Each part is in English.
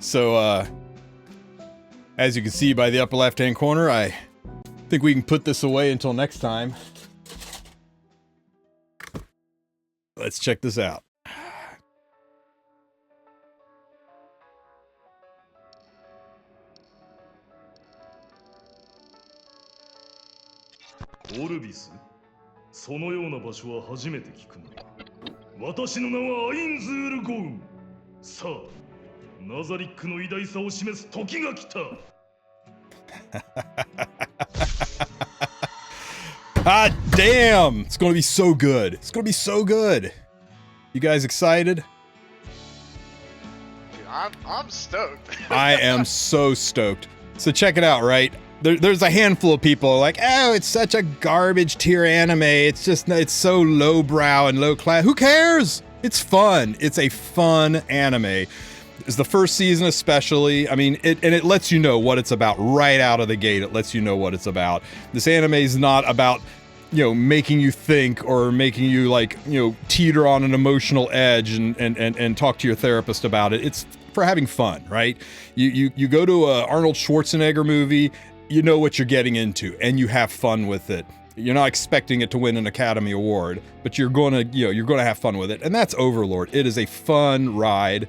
So, as you can see by the upper left-hand corner, I think we can put this away until next time. Let's check this out. Orvis? そのような場所は初めて聞くな。私の名はアインズール・ゴウン。さあ、ナザリックの偉大さを示す時が来た。Ah, damn! It's gonna be so good. It's gonna be so good. You guys excited? Dude, I'm stoked. I am so stoked. So check it out, right? There's a handful of people like, oh, it's such a garbage tier anime. It's so lowbrow and low class. Who cares? It's fun. It's a fun anime. It's the first season especially. I mean, it lets you know what it's about right out of the gate. It lets you know what it's about. This anime is not about, you know, making you think or making you like, you know, teeter on an emotional edge and talk to your therapist about it. It's for having fun, right? You go to a Arnold Schwarzenegger movie, you know what you're getting into and you have fun with it. You're not expecting it to win an Academy Award, but you're gonna have fun with it. And that's Overlord. It is a fun ride.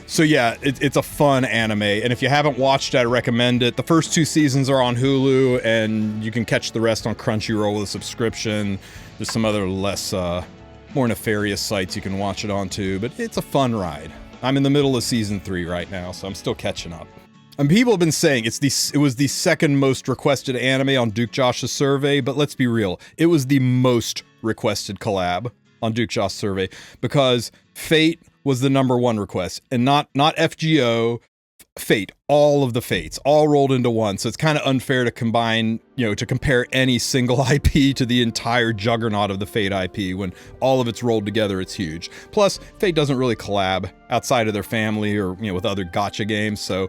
So yeah, it's a fun anime, and if you haven't watched it, I recommend it. The first 2 seasons are on Hulu, and you can catch the rest on Crunchyroll with a subscription. There's some other less, more nefarious sites you can watch it on too, but it's a fun ride. I'm in the middle of season 3 right now, so I'm still catching up. And people have been saying it was the second most requested anime on Duke Josh's survey, but let's be real, it was the most requested collab on Duke Josh's survey because Fate was the #1 request, and not FGO, Fate, all of the Fates, all rolled into one. So it's kind of unfair to combine, you know, to compare any single IP to the entire juggernaut of the Fate IP. When all of it's rolled together, it's huge. Plus, Fate doesn't really collab outside of their family or, you know, with other gacha games, so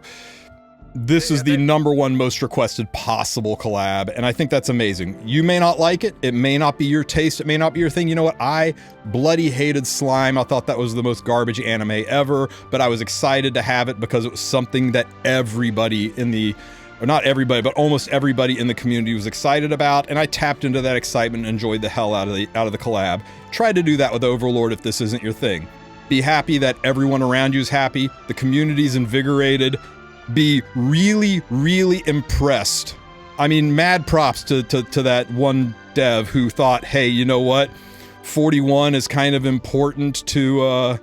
this is the #1 most requested possible collab, and I think that's amazing. You may not like it, it may not be your taste, it may not be your thing. You know what? I bloody hated Slime. I thought that was the most garbage anime ever, but I was excited to have it because it was something that everybody in the, or not everybody, but almost everybody in the community was excited about, and I tapped into that excitement and enjoyed the hell out of the collab. Try to do that with Overlord if this isn't your thing. Be happy that everyone around you is happy, the community's invigorated. Be really, really impressed. I mean, mad props to that one dev who thought, hey, you know what? 41 is kind of important to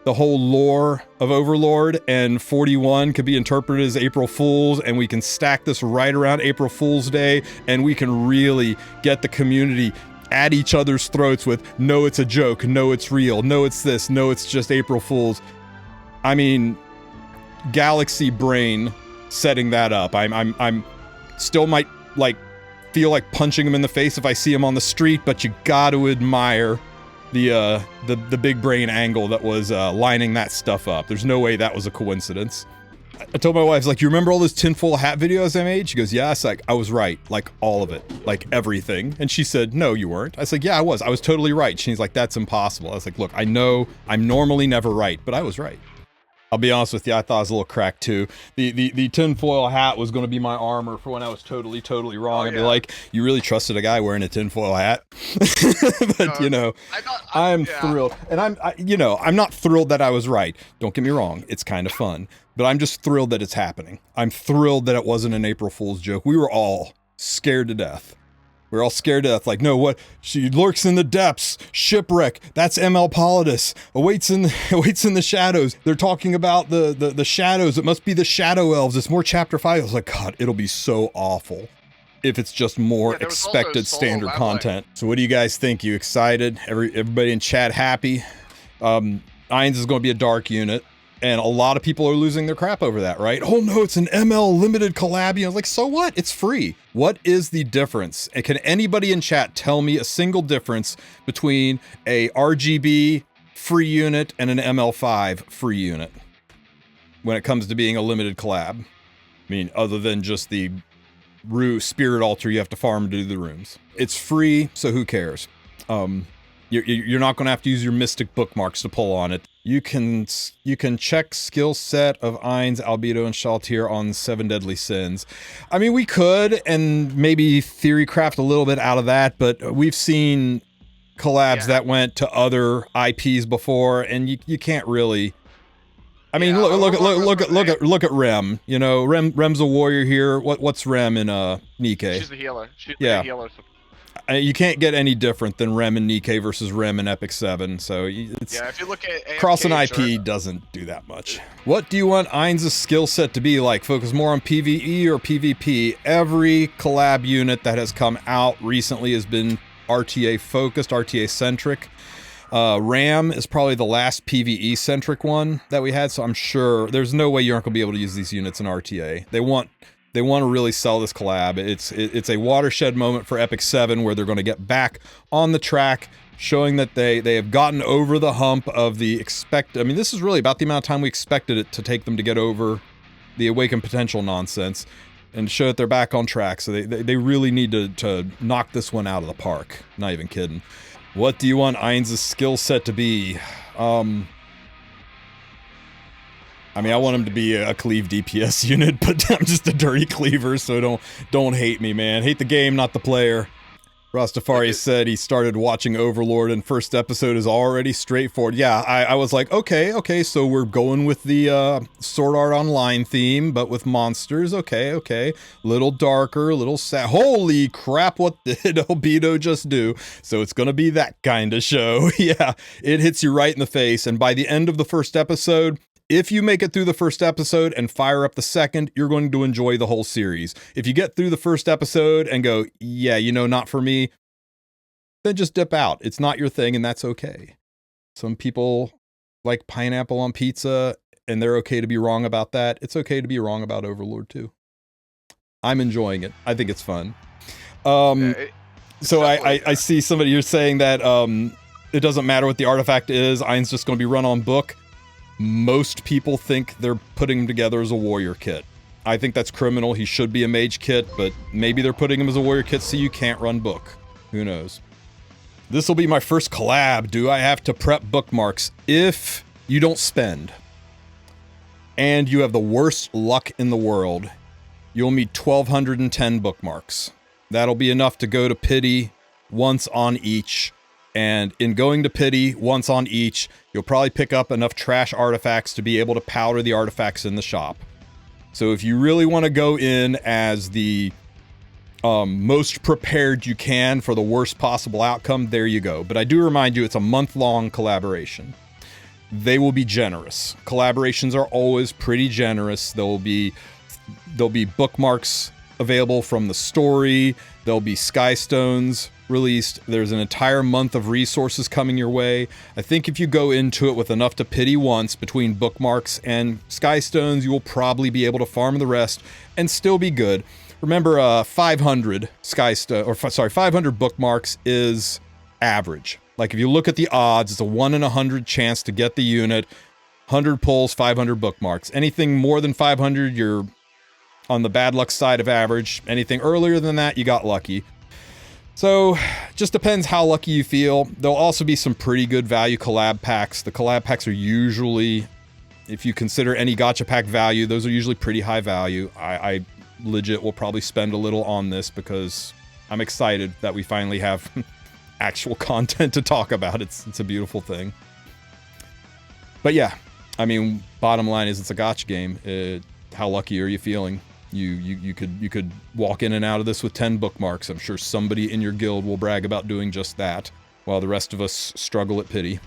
the whole lore of Overlord, and 41 could be interpreted as April Fool's, and we can stack this right around April Fool's Day, and we can really get the community at each other's throats with, no, it's a joke, no, it's real, no, it's this, no, it's just April Fool's. I mean, galaxy brain setting that up. I'm still might like feel like punching him in the face if I see him on the street, but you got to admire the big brain angle that was lining that stuff up. There's no way that was a coincidence. I told my wife, like, you remember all those tinfoil hat videos I made? She goes, yeah. It's like, I was right, like all of it, like everything. And she said, no, you weren't. I was like, yeah, I was totally right. She's like, that's impossible. I was like, look, I know I'm normally never right, but I was right. I'll be honest with you, I thought I was a little cracked too. The tinfoil hat was going to be my armor for when I was totally wrong. Oh, I'd be like, you really trusted a guy wearing a tinfoil hat? But you know, I'm thrilled. And I'm not thrilled that I was right. Don't get me wrong, it's kind of fun. But I'm just thrilled that it's happening. I'm thrilled that it wasn't an April Fool's joke. We were all scared to death. We're all scared to death, like, no, what? She lurks in the depths. Shipwreck. That's ML Politis. Awaits in the shadows. They're talking about the shadows. It must be the Shadow Elves. It's more Chapter 5. I was like, God, it'll be so awful if it's just more expected standard content. So what do you guys think? You excited? Everybody in chat happy? Ainz is going to be a dark unit. And a lot of people are losing their crap over that, right? Oh no, it's an ML limited collab. You know, like, so what? It's free. What is the difference? And can anybody in chat tell me a single difference between a RGB free unit and an ML5 free unit when it comes to being a limited collab? I mean, other than just the Spirit Altar you have to farm to do the rooms. It's free, so who cares? You're not going to have to use your mystic bookmarks to pull on it. You can check skill set of Ainz, Albedo, and Shaltir on 7 Deadly Sins. I mean, we could, and maybe theory craft a little bit out of that, but we've seen collabs that went to other IPs before, and you can't really. I mean, look at Rem. You know, Rem's a warrior here. What's Rem in Nikke? She's the healer. She's the healer. You can't get any different than Rem and Nikke versus Rem and Epic 7, so it's... Yeah, if you look at AFK, cross an IP doesn't do that much. What do you want Ainz's skill set to be like? Focus more on PvE or PvP? Every collab unit that has come out recently has been RTA focused, RTA centric. Ram is probably the last PvE centric one that we had, so I'm sure there's no way you aren't going to be able to use these units in RTA. They want to really sell this collab. It's a watershed moment for Epic 7 where they're going to get back on the track, showing that they have gotten over the hump of the I mean, this is really about the amount of time we expected it to take them to get over the Awakened Potential nonsense and show that they're back on track. So they really need to knock this one out of the park. Not even kidding. What do you want Ainz's skill set to be? I mean, I want him to be a cleave DPS unit, but I'm just a dirty cleaver, so don't hate me, man. Hate the game, not the player. Rastafari said he started watching Overlord and first episode is already straightforward. Yeah, I was like, okay, so we're going with the Sword Art Online theme, but with monsters. Okay. Little darker, little sad. Holy crap, what did Albedo just do? So it's gonna be that kind of show. Yeah, it hits you right in the face, and by the end of the first episode, if you make it through the first episode and fire up the second, you're going to enjoy the whole series. If you get through the first episode and go, yeah, you know, not for me, then just dip out. It's not your thing, and that's okay. Some people like pineapple on pizza, and they're okay to be wrong about that. It's okay to be wrong about Overlord, too. I'm enjoying it. I think it's fun. So I see somebody, you're saying that it doesn't matter what the artifact is, Ain's just going to be run on book. Most people think they're putting him together as a warrior kit. I think that's criminal. He should be a mage kit, but maybe they're putting him as a warrior kit so you can't run book. Who knows? This will be my first collab. Do I have to prep bookmarks? If you don't spend, and you have the worst luck in the world, you'll need 1,210 bookmarks. That'll be enough to go to pity once on each. And in going to pity once on each, you'll probably pick up enough trash artifacts to be able to powder the artifacts in the shop. So if you really want to go in as the most prepared you can for the worst possible outcome, there you go. But I do remind you, it's a month-long collaboration. They will be generous. Collaborations are always pretty generous. There'll be bookmarks available from the story. There'll be Sky Stones released. There's an entire month of resources coming your way. I think if you go into it with enough to pity once between bookmarks and Sky Stones, you will probably be able to farm the rest and still be good. Remember, 500 bookmarks is average. Like if you look at the odds, it's a 1 in 100 chance to get the unit. 100 pulls, 500 bookmarks. Anything more than 500, you're on the bad luck side of average. Anything earlier than that, you got lucky. So, just depends how lucky you feel. There'll also be some pretty good value collab packs. The collab packs are usually, if you consider any gacha pack value, those are usually pretty high value. I legit will probably spend a little on this because I'm excited that we finally have actual content to talk about. It's a beautiful thing. But yeah, I mean, bottom line is it's a gacha game. How lucky are you feeling? You could walk in and out of this with 10 bookmarks. I'm sure somebody in your guild will brag about doing just that, while the rest of us struggle at pity.